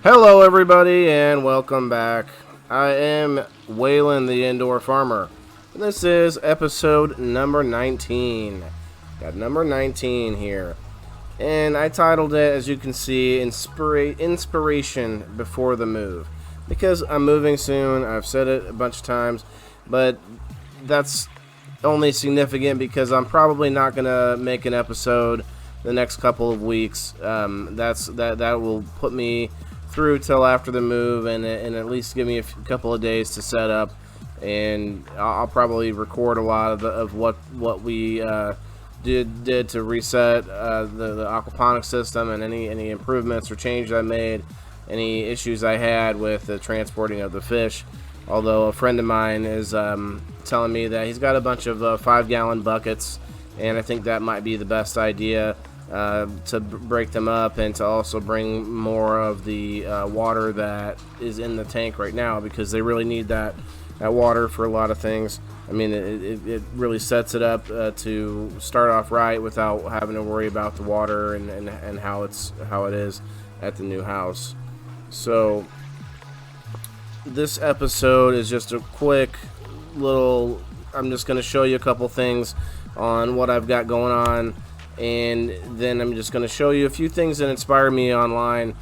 Hello everybody and welcome back. I am Waylon the Indoor Farmer. This is episode number 19. Got number 19 here. And I titled it, as you can see, Inspiration Before the Move. Because I'm moving soon, I've said it a bunch of times, but that's only significant because I'm probably not going to make an episode the next couple of weeks. That will put me through till after the move and at least give me a couple of days to set up, and I'll probably record a lot of what we did to reset the aquaponics system, and any improvements or changes I made, any issues I had with the transporting of the fish. Although a friend of mine is telling me that he's got a bunch of 5-gallon buckets, and I think that might be the best idea. To break them up and to also bring more of the water that is in the tank right now, because they really need that water for a lot of things. I mean, it really sets it up to start off right without having to worry about the water and how it is at the new house. So this episode is just a quick little, I'm just going to show you a couple things on what I've got going on, and then I'm just going to show you a few things that inspire me online,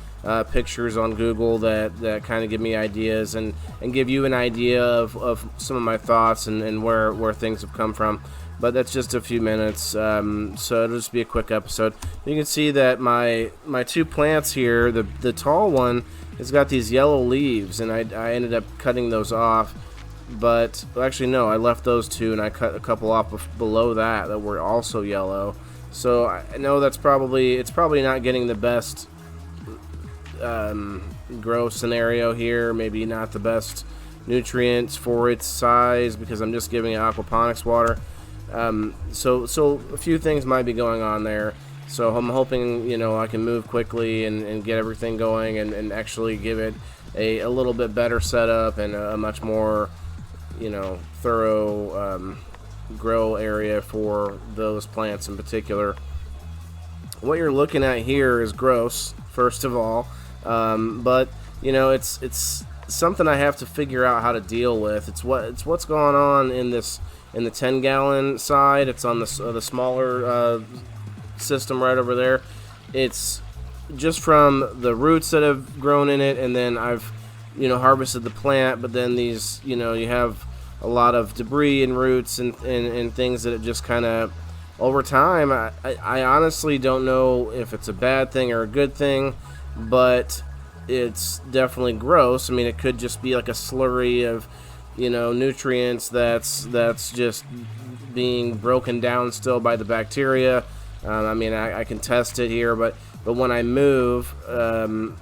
pictures on Google that kind of give me ideas and give you an idea of some of my thoughts and where things have come from. But that's just a few minutes, so it'll just be a quick episode. You can see that my two plants here, the tall one has got these yellow leaves, and I ended up cutting those off. But actually no, I left those two and I cut a couple off below that were also yellow. So I know it's probably not getting the best growth scenario here. Maybe not the best nutrients for its size because I'm just giving it aquaponics water. So a few things might be going on there. So I'm hoping I can move quickly and get everything going and actually give it a little bit better setup and a much more thorough grow area for those plants in particular. What you're looking at here is gross, first of all, but it's something I have to figure out how to deal with. It's what's going on in the 10-gallon side. It's on the smaller system right over there. It's just from the roots that have grown in it, and then I've harvested the plant, but then these you have a lot of debris and roots and things that it just kind of over time. I honestly don't know if it's a bad thing or a good thing, but it's definitely gross. I mean, it could just be like a slurry of nutrients that's just being broken down still by the bacteria. I mean, I can test it here, but when I move, I'm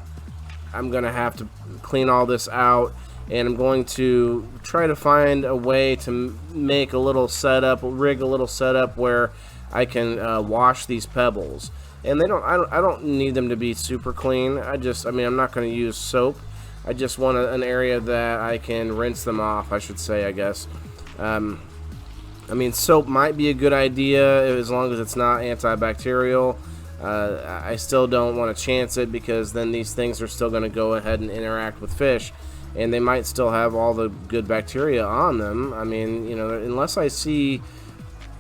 gonna have to clean all this out, and I'm going to try to find a way to make rig a little setup where I can wash these pebbles. And I don't need them to be super clean. I'm not going to use soap. I just want an area that I can rinse them off, I should say, I guess. Soap might be a good idea as long as it's not antibacterial. I still don't want to chance it, because then these things are still going to go ahead and interact with fish, and they might still have all the good bacteria on them. I mean, unless I see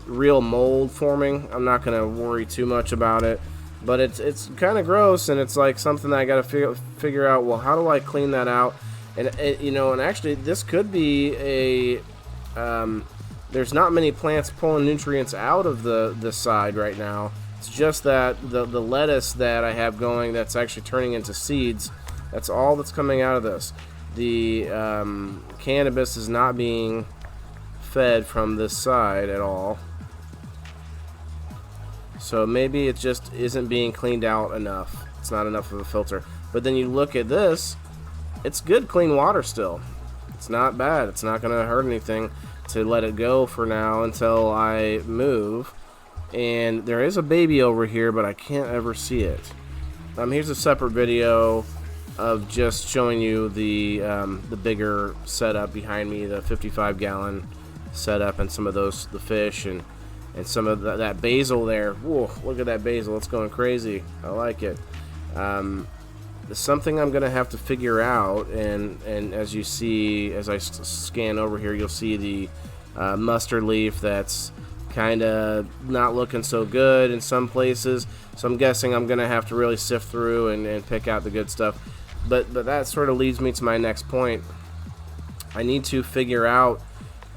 real mold forming, I'm not going to worry too much about it. But it's kind of gross, and it's like something that I got to figure out. Well, how do I clean that out? And and actually, this could be a there's not many plants pulling nutrients out of the side right now. It's just that the lettuce that I have going that's actually turning into seeds. That's all that's coming out of this. The cannabis is not being fed from this side at all. So maybe it just isn't being cleaned out enough. It's not enough of a filter. But then you look at this, it's good clean water still. It's not bad. It's not going to hurt anything to let it go for now until I move. And there is a baby over here, but I can't ever see it. Here's a separate video of just showing you the bigger setup behind me, the 55-gallon setup, and some of the fish and some of that basil there. Whoa, look at that basil, it's going crazy. I like it. something I'm gonna have to figure out, and as you see, as I scan over here, you'll see the mustard leaf that's kind of not looking so good in some places. So I'm guessing I'm gonna have to really sift through and pick out the good stuff. But that sort of leads me to my next point. I need to figure out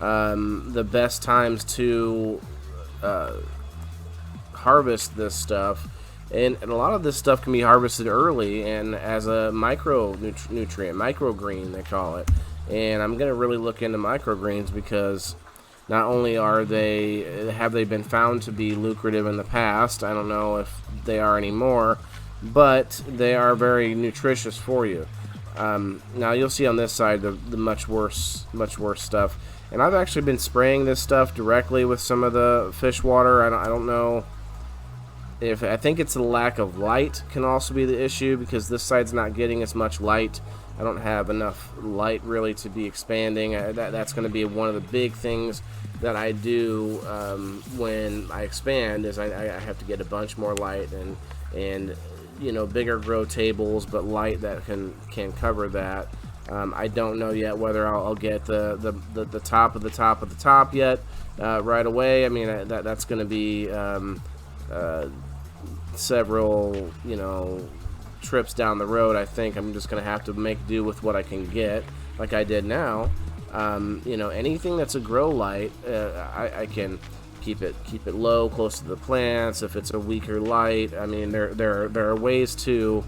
the best times to harvest this stuff. And a lot of this stuff can be harvested early and as a micronutrient, microgreen they call it. And I'm going to really look into microgreens because not only have they been found to be lucrative in the past, I don't know if they are anymore, but they are very nutritious for you. Now you'll see on this side the much worse stuff. And I've actually been spraying this stuff directly with some of the fish water. I don't know. I think it's the lack of light can also be the issue because this side's not getting as much light. I don't have enough light really to be expanding. That's going to be one of the big things that I do when I expand is I have to get a bunch more light and bigger grow tables, but light that can cover that. I don't know yet whether I'll get the top of the top of the top yet right away. I mean that's going to be several trips down the road. I think I'm just gonna have to make do with what I can get, like I did now. Anything that's a grow light, I can keep it low, close to the plants. If it's a weaker light, I mean there are ways to,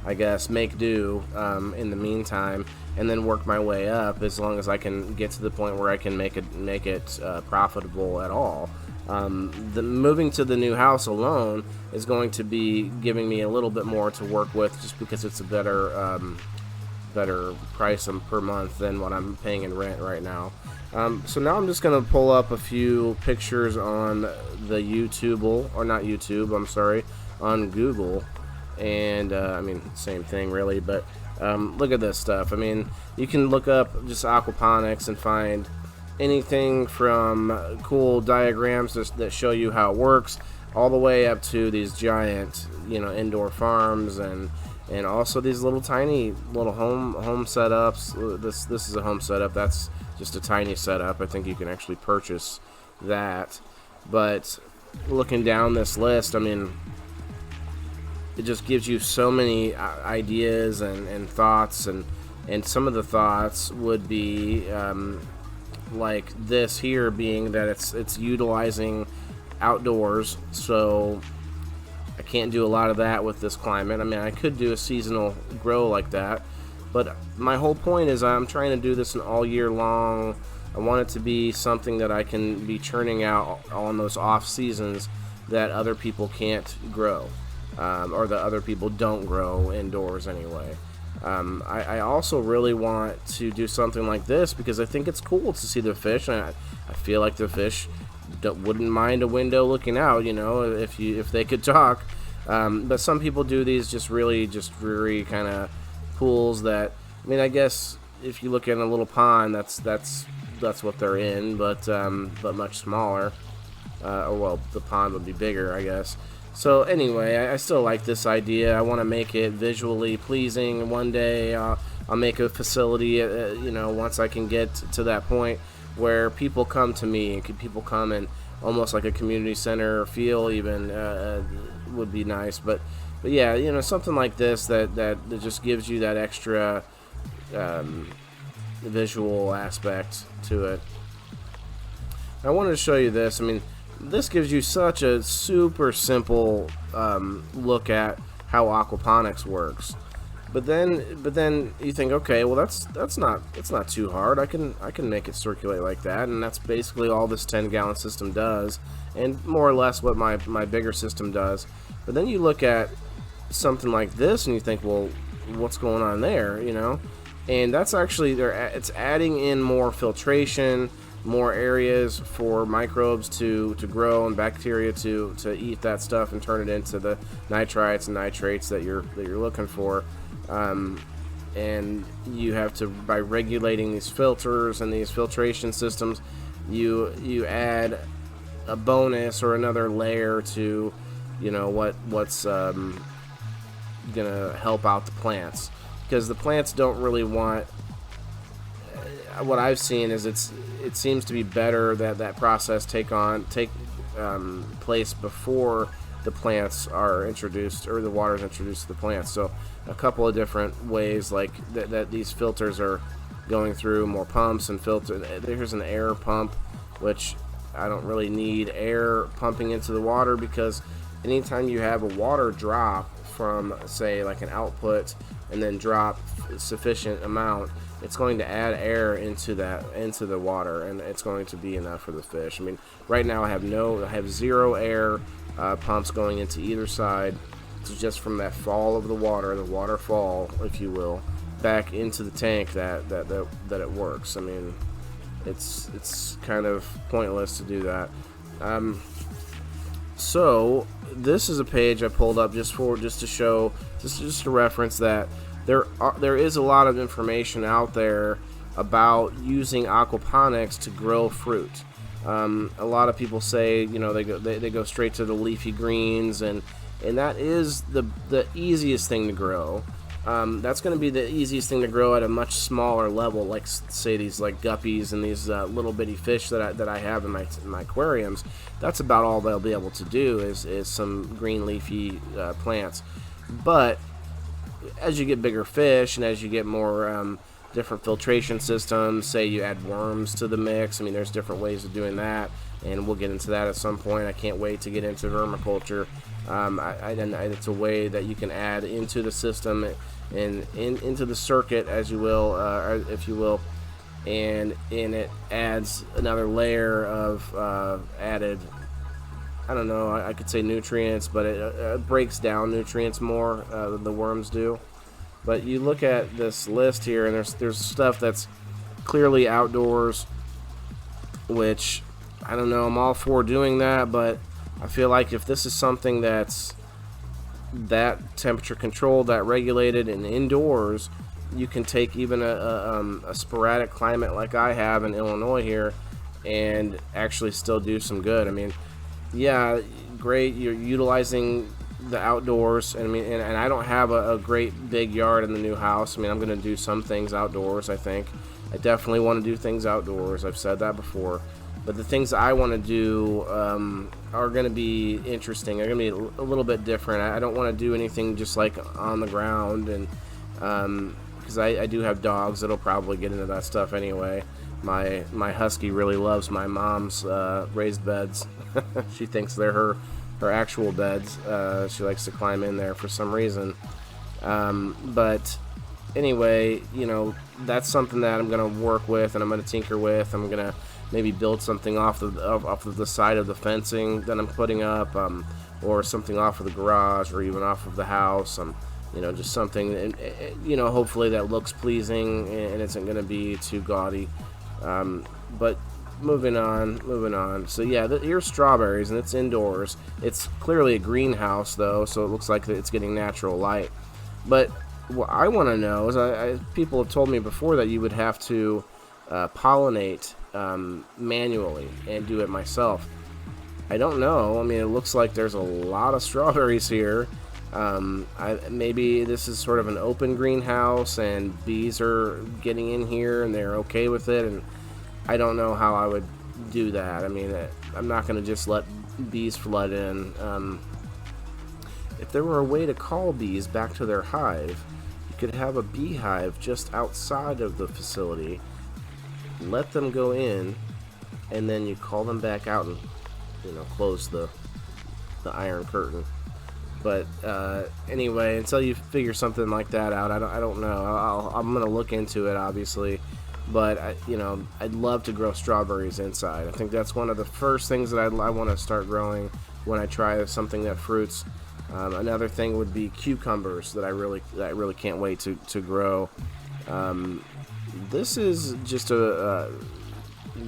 I guess, make do in the meantime, and then work my way up as long as I can get to the point where I can make it profitable at all. The moving to the new house alone is going to be giving me a little bit more to work with, just because it's a better price per month than what I'm paying in rent right now. So now I'm just going to pull up a few pictures on the on Google, and I mean same thing really, but look at this stuff. I mean, you can look up just aquaponics and find anything from cool diagrams that show you how it works, all the way up to these giant, indoor farms and also these little tiny home setups. This is a home setup. That's just a tiny setup. I think you can actually purchase that. But looking down this list, I mean, it just gives you so many ideas and thoughts, and some of the thoughts would be like this here, being that it's utilizing outdoors, so I can't do a lot of that with this climate. I mean, I could do a seasonal grow like that, but my whole point is I'm trying to do this an all year long. I want it to be something that I can be churning out on those off seasons that other people can't grow, or that other people don't grow indoors anyway. I also really want to do something like this because I think it's cool to see the fish, and I feel like the fish wouldn't mind a window looking out, if they could talk. But some people do these just dreary kind of pools that, I mean, I guess if you look at a little pond, that's what they're in, but much smaller. Well, the pond would be bigger, I guess. So anyway, I still like this idea. I want to make it visually pleasing. One day I'll make a facility, once I can get to that point where people come to me, and people come and almost like a community center feel even would be nice. But yeah, something like this that just gives you that extra visual aspect to it. I wanted to show you this. I mean, this gives you such a super simple look at how aquaponics works. But then you think, okay, well that's not too hard. I can make it circulate like that, and that's basically all this 10-gallon system does, and more or less what my bigger system does. But then you look at something like this, and you think, well, what's going on there? And that's actually it's adding in more filtration, more areas for microbes to grow and bacteria to eat that stuff and turn it into the nitrites and nitrates that you're looking for. And you have to, by regulating these filters and these filtration systems, you add a bonus or another layer to what's gonna help out the plants, because the plants don't really want. What I've seen is it seems to be better that process take place before the plants are introduced, or the water is introduced to the plants. So a couple of different ways, like that these filters are going through more pumps and filter. There's an air pump, which I don't really need air pumping into the water, because anytime you have a water drop from, say, like an output and then drop sufficient amount, it's going to add air into the water, and it's going to be enough for the fish. I mean, right now I have zero air pumps going into either side. It's just from that fall of the waterfall, if you will, back into the tank that it works. I mean, it's kind of pointless to do that. So this is a page I pulled up just to show, just to reference that there is a lot of information out there about using aquaponics to grow fruit. A lot of people say, they go straight to the leafy greens, and that is the easiest thing to grow. That's going to be the easiest thing to grow at a much smaller level, like say these like guppies and these little bitty fish that I have in my aquariums. That's about all they'll be able to do is some green leafy plants. But as you get bigger fish and as you get more different filtration systems, say you add worms to the mix. I mean, there's different ways of doing that, and we'll get into that at some point. I can't wait to get into vermiculture. It's a way that you can add into the system and into the circuit, as you will, or if you will, and it adds another layer of added, I don't know, I could say nutrients, but it breaks down nutrients more than the worms do. But you look at this list here, and there's stuff that's clearly outdoors, which, I don't know, I'm all for doing that, but I feel like if this is something that's that temperature controlled, that regulated, and indoors, you can take even a sporadic climate like I have in Illinois here and actually still do some good. I mean, yeah, great, you're utilizing the outdoors, and I don't have a great big yard in the new house. I mean, I'm going to do some things outdoors. I think I definitely want to do things outdoors. I've said that before, but the things I want to do are going to be interesting. They're going to be a little bit different. I don't want to do anything just like on the ground, and because I do have dogs that'll probably get into that stuff anyway. My husky really loves my mom's raised beds. She thinks they're her actual beds. She likes to climb in there for some reason. But anyway, that's something that I'm going to work with, and I'm going to tinker with. I'm going to maybe build something off of the side of the fencing that I'm putting up, or something off of the garage, or even off of the house. Just something, hopefully that looks pleasing and isn't going to be too gaudy. But moving on. So yeah, here's strawberries, and it's indoors. It's clearly a greenhouse though, so it looks like it's getting natural light. But what I want to know is, people have told me before that you would have to pollinate manually and do it myself. I don't know. I mean, it looks like there's a lot of strawberries here. Maybe this is sort of an open greenhouse and bees are getting in here and they're okay with it, and I don't know how I would do that. I mean, I'm not going to just let bees flood in. If there were a way to call bees back to their hive, you could have a beehive just outside of the facility, let them go in, and then you call them back out and close the iron curtain. But anyway, until you figure something like that out, I don't know. I'm gonna look into it, obviously, but I'd love to grow strawberries inside. I think that's one of the first things that I want to start growing when I try something that fruits. Another thing would be cucumbers that I really can't wait to grow. This is just a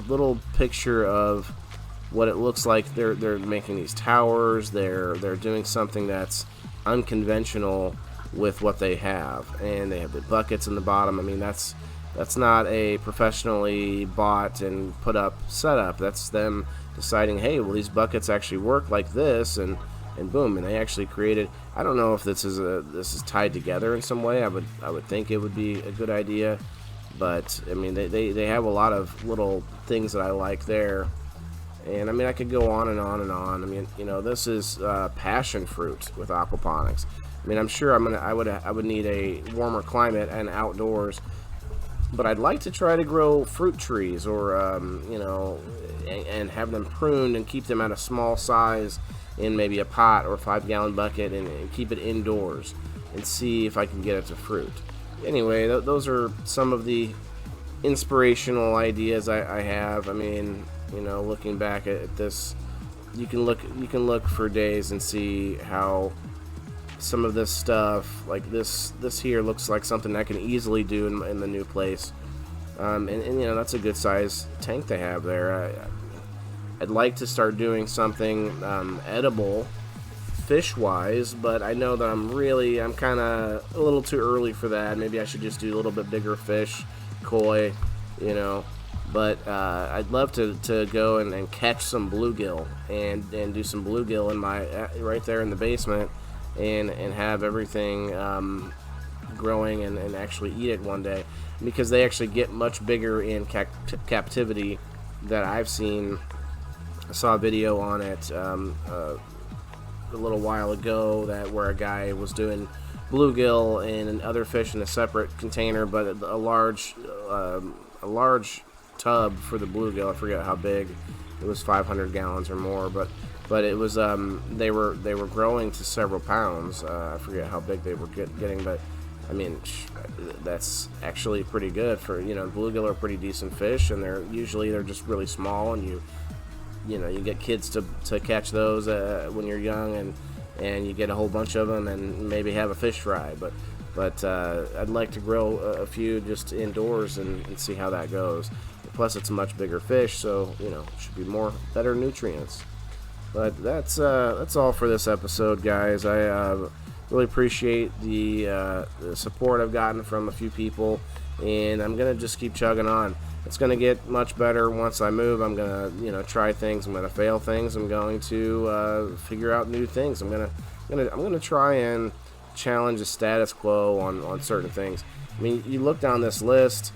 little picture of what it looks like. They're making these towers. They're doing something that's unconventional with what they have, and they have the buckets in the bottom. I mean, that's not a professionally bought and put up setup. That's them deciding, hey, well, these buckets actually work like this, and and boom, and they actually created. I don't know if this is tied together in some way. I would think it would be a good idea, but I mean they have a lot of little things that I like there. And I mean, I could go on and on and on. I mean, this is passion fruit with aquaponics. I mean, I'm sure I would need a warmer climate and outdoors, but I'd like to try to grow fruit trees, or and have them pruned and keep them at a small size in maybe a pot or 5-gallon bucket, and keep it indoors and see if I can get it to fruit. Anyway, those are some of the inspirational ideas I have. I mean, looking back at this, you can look for days and see how some of this stuff, like this here, looks like something I can easily do in the new place. And that's a good size tank they have there. I'd like to start doing something edible fish wise, but I know that I'm kind of a little too early for that. Maybe I should just do a little bit bigger fish, koi, but I'd love to go and catch some bluegill and do some bluegill in my right there in the basement, and have everything growing and actually eat it one day, because they actually get much bigger in captivity that I've seen. I saw a video on it a little while ago where a guy was doing bluegill and other fish in a separate container, but a large tub for the bluegill. I forget how big. It was 500 gallons or more, but it was they were growing to several pounds. I forget how big they were getting, but I mean that's actually pretty good for bluegill are pretty decent fish, and they're just really small, and you get kids to catch those when you're young, and you get a whole bunch of them and maybe have a fish fry. But I'd like to grow a few just indoors and see how that goes. Plus, it's a much bigger fish, so it should be better nutrients. But that's all for this episode, guys. I really appreciate the support I've gotten from a few people, and I'm gonna just keep chugging on. It's gonna get much better once I move. I'm gonna try things. I'm gonna fail things. I'm going to figure out new things. I'm gonna try and challenge the status quo on certain things. I mean, you look down this list,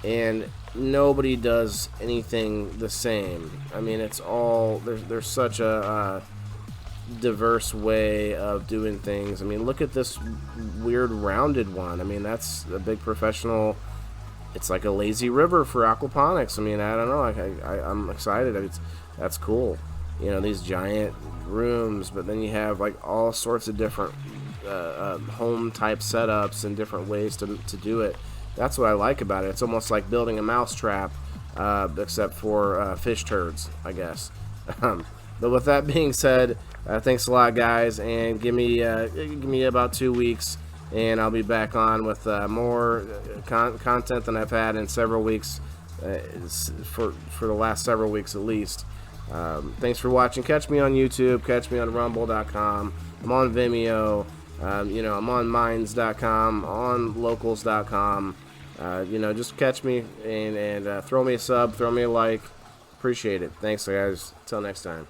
and nobody does anything the same. I mean, it's all there's such a diverse way of doing things. I mean, look at this weird rounded one. I mean, that's a big professional. It's like a lazy river for aquaponics. I mean, I don't know. I'm excited. That's cool. These giant rooms, but then you have like all sorts of different home type setups and different ways to do it. That's what I like about it. It's almost like building a mousetrap, except for fish turds, I guess. But with that being said, thanks a lot, guys, and give me about 2 weeks, and I'll be back on with more content than I've had in several weeks, for the last several weeks at least. Thanks for watching. Catch me on YouTube. Catch me on Rumble.com. I'm on Vimeo. I'm on Minds.com, on Locals.com. Just catch me and throw me a sub, throw me a like. Appreciate it. Thanks, guys. Till next time.